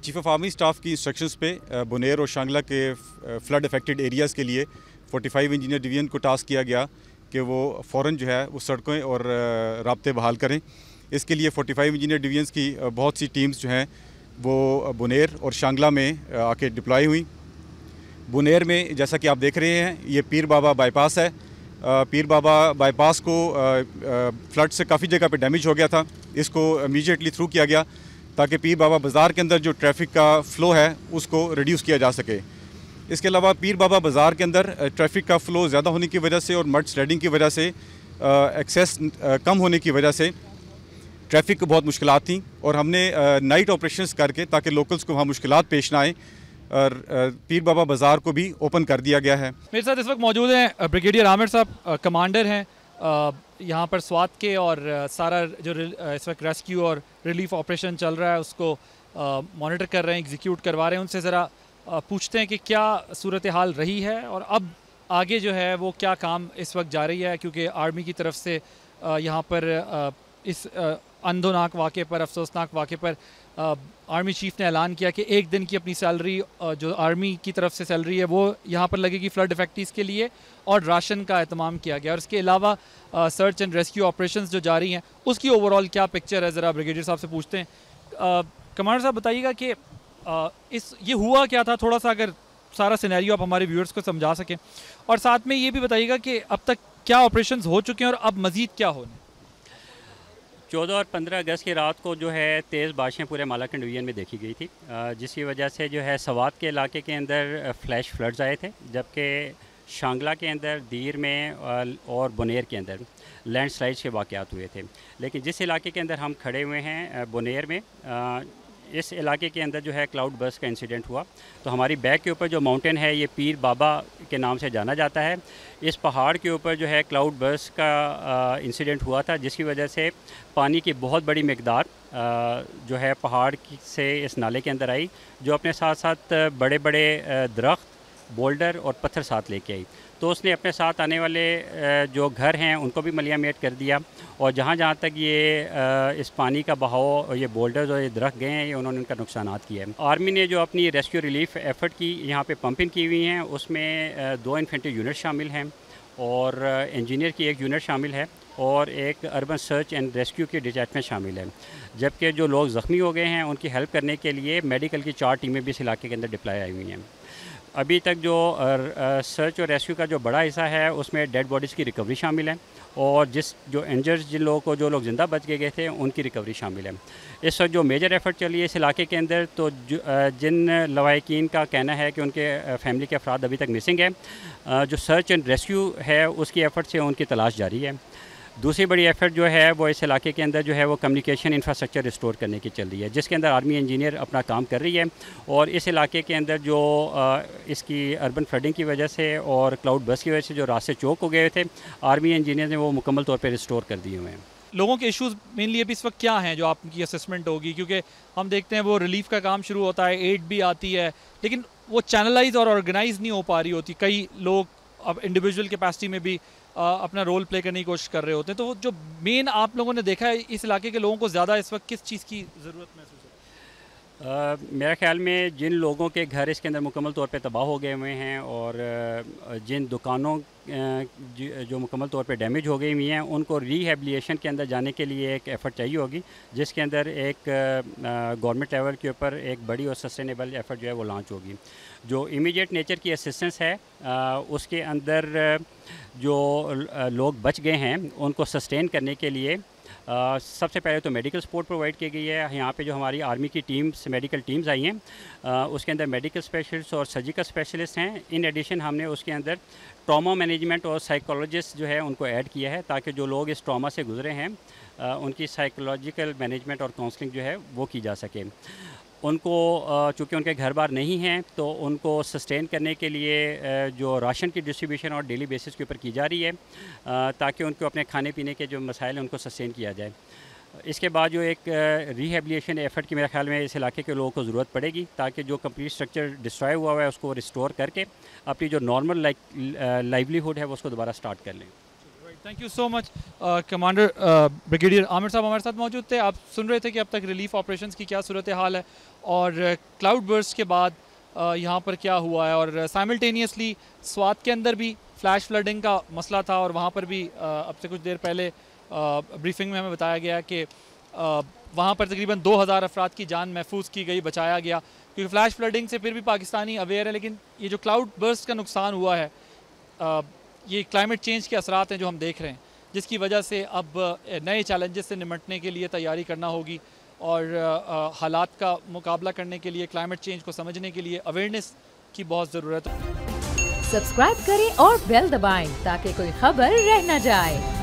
Chief of army staff की instructions पे बुनेर और शांगला के फ्लड अफेक्टेड एरियाज़ के लिए 45 इंजीनियर डिवीजन को टास्क किया गया कि वो फ़ौरन जो है वो सड़कें और राब्ते बहाल करें। इसके लिए 45 इंजीनियर डिवीजन्स की बहुत सी टीम्स जो हैं वो बुनेर और शांगला में आके डिप्लॉय हुई। बुनेर में जैसा कि आप देख रहे हैं ये पीर बाबा बाईपास है। पीर बाबा बाईपास को फ्लड से काफ़ी जगह पे डैमेज हो गया था। इसको इमीडिएटली थ्रू किया गया ताकि पीर बाबा बाज़ार के अंदर जो ट्रैफिक का फ़्लो है उसको रिड्यूस किया जा सके। इसके अलावा पीर बाबा बाज़ार के अंदर ट्रैफिक का फ़्लो ज़्यादा होने की वजह से और मड स्लेडिंग की वजह से एक्सेस कम होने की वजह से ट्रैफिक को बहुत मुश्किलात थी और हमने नाइट ऑपरेशंस करके ताकि लोकल्स को वहाँ मुश्किलात पेश ना आए और पीर बाबा बाज़ार को भी ओपन कर दिया गया है। मेरे साथ इस वक्त मौजूद हैं ब्रिगेडियर आमिर साहब, कमांडर हैं यहाँ पर स्वात के, और सारा जो इस वक्त रेस्क्यू और रिलीफ ऑपरेशन चल रहा है उसको मॉनिटर कर रहे हैं, एग्जीक्यूट करवा रहे हैं। उनसे ज़रा पूछते हैं कि क्या सूरत हाल रही है और अब आगे जो है वो क्या काम इस वक्त जारी है, क्योंकि आर्मी की तरफ से यहाँ पर इस अंधोनाक वाक़े पर, अफसोसनाक वाक़े पर आर्मी चीफ ने ऐलान किया कि एक दिन की अपनी सैलरी जो आर्मी की तरफ से सैलरी है वो यहाँ पर लगेगी फ्लड इफेक्टीज़ के लिए, और राशन का एहतमाम किया गया। और इसके अलावा सर्च एंड रेस्क्यू ऑपरेशंस जो जारी हैं उसकी ओवरऑल क्या पिक्चर है, ज़रा ब्रिगेडियर साहब से पूछते हैं। कमांडर साहब बताइएगा कि ये हुआ क्या था, थोड़ा सा अगर सारा सिनेरियो आप हमारे व्यूअर्स को समझा सकें, और साथ में ये भी बताइएगा कि अब तक क्या ऑपरेशंस हो चुके हैं और अब मज़ीद क्या होने। 14 और 15 अगस्त की रात को जो है तेज़ बारिशें पूरे मालाकंड डिवीजन में देखी गई थी, जिसकी वजह से जो है सवात के इलाके के अंदर फ्लैश फ्लड्स आए थे, जबकि शांगला के अंदर, दीर में और बुनेर के अंदर लैंडस्लाइड्स के वाक़यात हुए थे। लेकिन जिस इलाके के अंदर हम खड़े हुए हैं बुनेर में, इस इलाके के अंदर जो है क्लाउड बर्स्ट का इंसिडेंट हुआ। तो हमारी बैक के ऊपर जो माउंटेन है ये पीर बाबा के नाम से जाना जाता है। इस पहाड़ के ऊपर जो है क्लाउड बर्स्ट का इंसिडेंट हुआ था, जिसकी वजह से पानी की बहुत बड़ी मकदार जो है पहाड़ से इस नाले के अंदर आई, जो अपने साथ साथ बड़े बड़े दरख्त, बोल्डर और पत्थर साथ लेके आई। तो उसने अपने साथ आने वाले जो घर हैं उनको भी मलियामेट कर दिया, और जहाँ जहाँ तक ये इस पानी का बहाव, ये बोल्डर्स और ये दरख्त गए हैं, ये उन्होंने उनका नुकसानात किया है। आर्मी ने जो अपनी रेस्क्यू रिलीफ एफर्ट की यहाँ पे पंपिंग की हुई हैं, उसमें 2 इन्फेंट्री यूनिट शामिल हैं और इंजीनियर की 1 यूनिट शामिल है और एक अर्बन सर्च एंड रेस्क्यू की डिटैचमेंट शामिल है। जबकि जो लोग ज़ख्मी हो गए हैं उनकी हेल्प करने के लिए मेडिकल की 4 टीमें भी इस इलाके के अंदर डिप्लॉय आई हुई हैं। अभी तक जो सर्च और रेस्क्यू का जो बड़ा हिस्सा है उसमें डेड बॉडीज़ की रिकवरी शामिल है, और जो इंजर्स, जो लोग ज़िंदा बच के गए थे उनकी रिकवरी शामिल है। इस वक्त जो मेजर एफर्ट चली है इस इलाके के अंदर, तो जिन लवाहिकीन का कहना है कि उनके फैमिली के अफराद अभी तक मिसिंग है, जो सर्च एंड रेस्क्यू है उसकी एफर्ट से उनकी तलाश जारी है। दूसरी बड़ी एफर्ट जो है वो इस इलाके के अंदर जो है वो कम्युनिकेशन इंफ्रास्ट्रक्चर रिस्टोर करने की चल रही है, जिसके अंदर आर्मी इंजीनियर अपना काम कर रही है। और इस इलाके के अंदर जो इसकी अर्बन फ्लडिंग की वजह से और क्लाउड बस्ट की वजह से जो रास्ते चौक हो गए थे, आर्मी इंजीनियर ने वो मुकम्मल तौर पर रिस्टोर कर दिए हुए हैं। लोगों के इश्यूज मेनली अभी इस वक्त क्या हैं जो आपकी असेसमेंट होगी, क्योंकि हम देखते हैं वो रिलीफ का काम शुरू होता है, एड भी आती है, लेकिन वो चैनलाइज और ऑर्गेनाइज नहीं हो पा रही होती। कई लोग अब इंडिविजुअल कैपेसिटी में भी अपना रोल प्ले करने की कोशिश कर रहे होते हैं। तो वो जो मेन आप लोगों ने देखा है, इस इलाके के लोगों को ज़्यादा इस वक्त किस चीज़ की ज़रूरत महसूस है? मेरे ख्याल में जिन लोगों के घर इसके अंदर मुकम्मल तौर पे तबाह हो गए हुए हैं और जिन दुकानों जो मुकम्मल तौर पे डैमेज हो गई हुई हैं, उनको रिहेबिलिटेशन के अंदर जाने के लिए एक एफ़र्ट चाहिए होगी, जिसके अंदर एक गवर्नमेंट लेवल के ऊपर एक बड़ी और सस्टेनेबल एफ़र्ट जो है वो लॉन्च होगी। जो इमीडिएट नेचर की असिस्टेंस है उसके अंदर जो लोग बच गए हैं उनको सस्टेन करने के लिए सबसे पहले तो मेडिकल सपोर्ट प्रोवाइड की गई है। यहाँ पे जो हमारी आर्मी की टीम्स, मेडिकल टीम्स आई हैं, उसके अंदर मेडिकल स्पेशलिस्ट और सर्जिकल स्पेशलिस्ट हैं। इन एडिशन हमने उसके अंदर ट्रॉमा मैनेजमेंट और साइकोलॉजिस्ट जो है उनको ऐड किया है, ताकि जो लोग इस ट्रॉमा से गुजरे हैं उनकी साइकोलॉजिकल मैनेजमेंट और काउंसलिंग जो है वो की जा सके। उनको चूँकि उनके घर बार नहीं हैं तो उनको सस्टेन करने के लिए जो राशन की डिस्ट्रीब्यूशन और डेली बेसिस के ऊपर की जा रही है, ताकि उनको अपने खाने पीने के जो मसाइल हैं उनको सस्टेन किया जाए। इसके बाद जो एक रिहेबिलिटेशन एफर्ट की मेरे ख्याल में इस इलाके के लोगों को ज़रूरत पड़ेगी, ताकि जो कंप्लीट स्ट्रक्चर डिस्ट्रॉय हुआ है उसको रिस्टोर करके अपनी जो नॉर्मल लाइवलीहुड है वो उसको दोबारा स्टार्ट कर लें। Thank you so much commander brigadier Aamir साहब हमारे साथ मौजूद थे। आप सुन रहे थे कि अब तक रिलीफ ऑपरेशंस की क्या सूरत हाल है और क्लाउड बर्स्ट के बाद यहाँ पर क्या हुआ है, और साइमल्टेनियसली स्वात के अंदर भी फ्लैश फ्लडिंग का मसला था और वहाँ पर भी अब से कुछ देर पहले ब्रीफिंग में हमें बताया गया कि वहाँ पर तकरीबन 2000 अफराद की जान महफूज की गई, बचाया गया, क्योंकि फ्लैश फ्लडिंग से फिर भी पाकिस्तानी अवेयर है। लेकिन ये जो क्लाउड बर्स्ट का नुकसान हुआ है, ये क्लाइमेट चेंज के असरात हैं जो हम देख रहे हैं, जिसकी वजह से अब नए चैलेंजेस से निपटने के लिए तैयारी करना होगी और हालात का मुकाबला करने के लिए, क्लाइमेट चेंज को समझने के लिए अवेयरनेस की बहुत ज़रूरत है। सब्सक्राइब करें और बेल दबाएं ताकि कोई खबर रह न जाए।